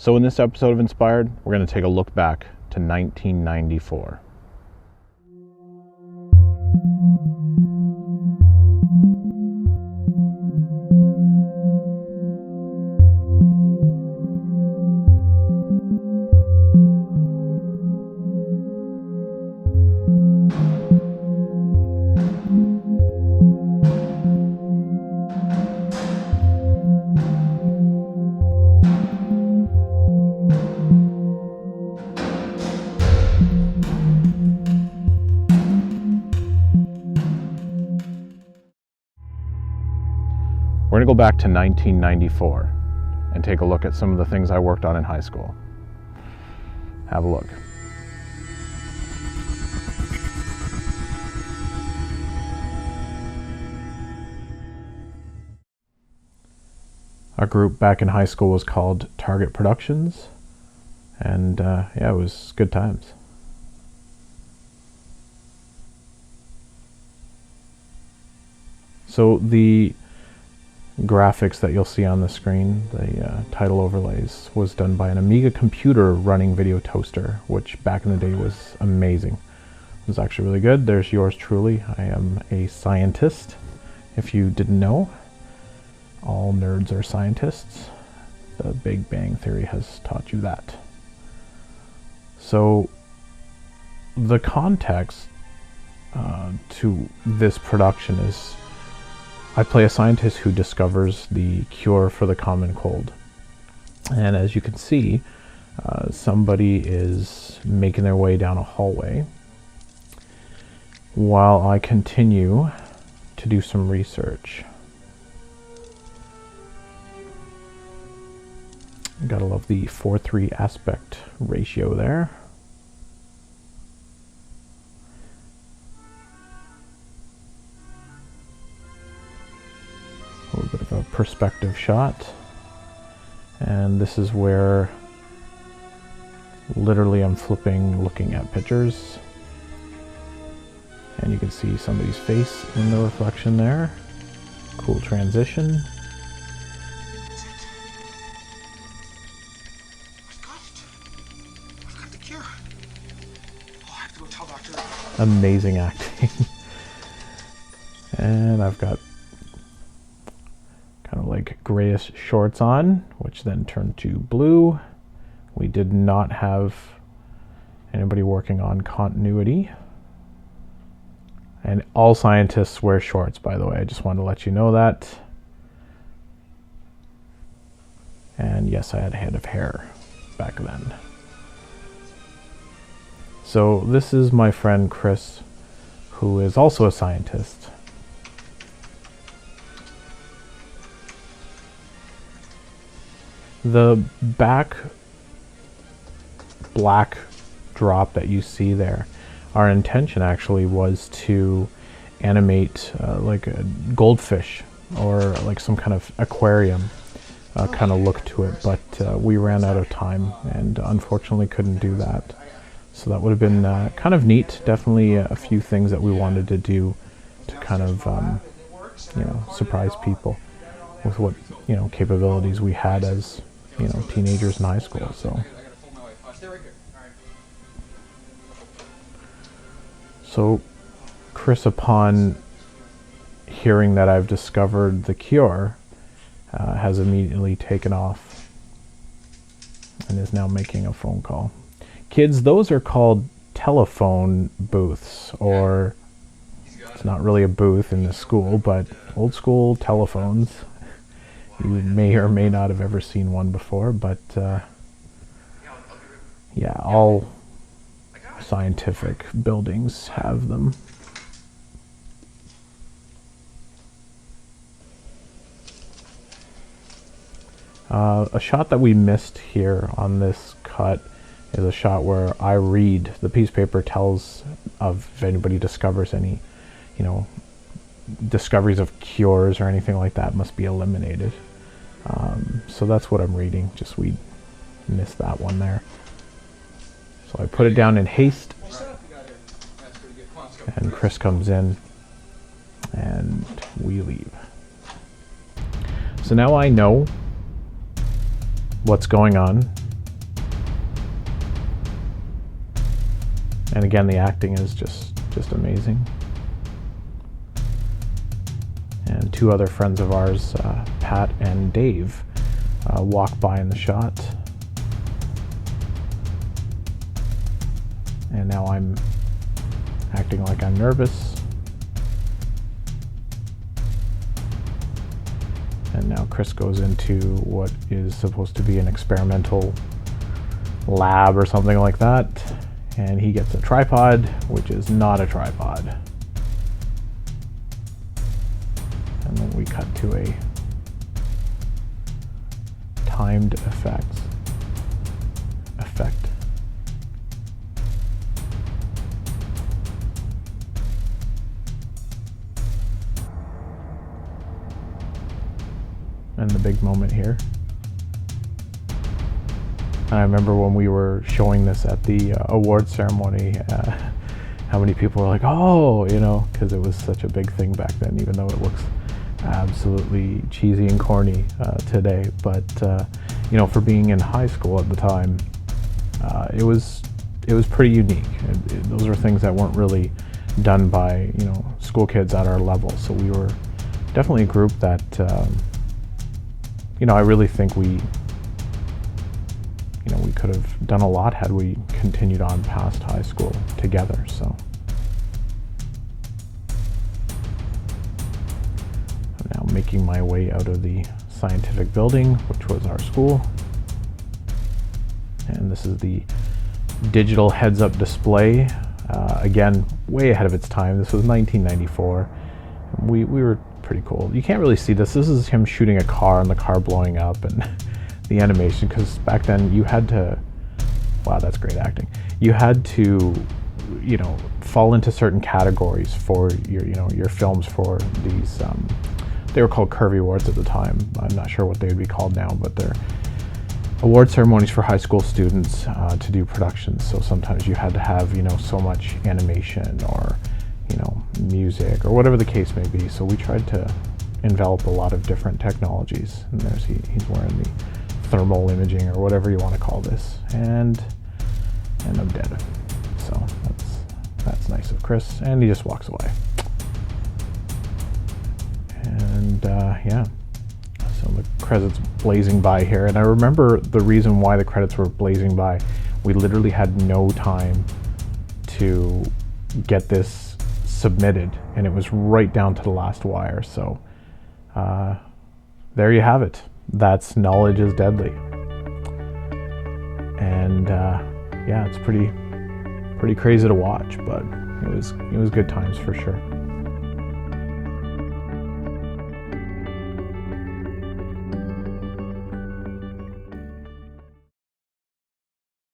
So in this episode of Inspired, we're going to take a look back to 1994. We're going to go back to 1994 and take a look at some of the things I worked on in high school. Have a look. Our group back in high school was called Target Productions, and yeah, it was good times. So the graphics that you'll see on the screen, the title overlays, was done by an Amiga computer running video toaster, which back in the day was amazing. It was actually really good. There's yours truly. I am a scientist, if you didn't know. All nerds are scientists. The Big Bang Theory has taught you that. So the context to this production is I play a scientist who discovers the cure for the common cold. And as you can see, somebody is making their way down a hallway while I continue to do some research. Gotta love the 4:3 aspect ratio there. A little bit of a perspective shot, and this is where literally I'm flipping, looking at pictures, and you can see somebody's face in the reflection there. Cool transition. I've got the cure. Oh, I have to go tell Doctor. Amazing acting. And I've got kind of like grayish shorts on, which then turned to blue. We did not have anybody working on continuity. And all scientists wear shorts, by the way. I just wanted to let you know that. And yes, I had a head of hair back then. So this is my friend Chris, who is also a scientist. The back black drop that you see there, our intention actually was to animate like a goldfish or like some kind of aquarium kind of look to it, but we ran out of time and unfortunately couldn't do that. So that would have been kind of neat. Definitely a few things that we wanted to do to kind of you know, surprise people with what, you know, capabilities we had as, you know, teenagers in high school. So Chris, upon hearing that I've discovered the cure, has immediately taken off and is now making a phone call. Kids, those are called telephone booths, or it's not really a booth in the school, but old school telephones. You may or may not have ever seen one before, but yeah, all scientific buildings have them. A shot that we missed here on this cut is a shot where I read the piece of paper, tells of if anybody discovers any, you know, discoveries of cures or anything like that must be eliminated. So that's what I'm reading. Just we missed that one there. So I put it down in haste, and Chris comes in, and we leave. So now I know what's going on And again, the acting is just amazing. And two other friends of ours, Pat and Dave, walk by in the shot. And now I'm acting like I'm nervous. And now Chris goes into what is supposed to be an experimental lab or something like that. And he gets a tripod, which is not a tripod. And then we cut to a timed effect. And the big moment here. I remember when we were showing this at the award ceremony, how many people were like, oh, you know, because it was such a big thing back then, even though it looks absolutely cheesy and corny today. But, you know, for being in high school at the time, it was pretty unique. Those were things that weren't really done by, you know, school kids at our level. So we were definitely a group that, you know, I really think we could have done a lot had we continued on past high school together. So I'm now making my way out of the scientific building, which was our school. And this is the digital heads-up display. Again, way ahead of its time. This was 1994. We were pretty cool. You can't really see this. This is him shooting a car and the car blowing up, and the animation, because back then you had to, wow, that's great acting. You had to, you know, fall into certain categories for your, you know, your films for these, they were called Curvy Awards at the time. I'm not sure what they would be called now, but they're award ceremonies for high school students to do productions. So sometimes you had to have, you know, so much animation or, you know, music or whatever the case may be. So we tried to envelop a lot of different technologies. And there's he's wearing the thermal imaging or whatever you want to call this, and I'm dead. So that's nice of Chris, and he just walks away. And yeah, so the credits blazing by here, and I remember the reason why the credits were blazing by. We literally had no time to get this submitted, and it was right down to the last wire. So there you have it. That's Knowledge is Deadly. And yeah, it's pretty crazy to watch, but it was good times for sure.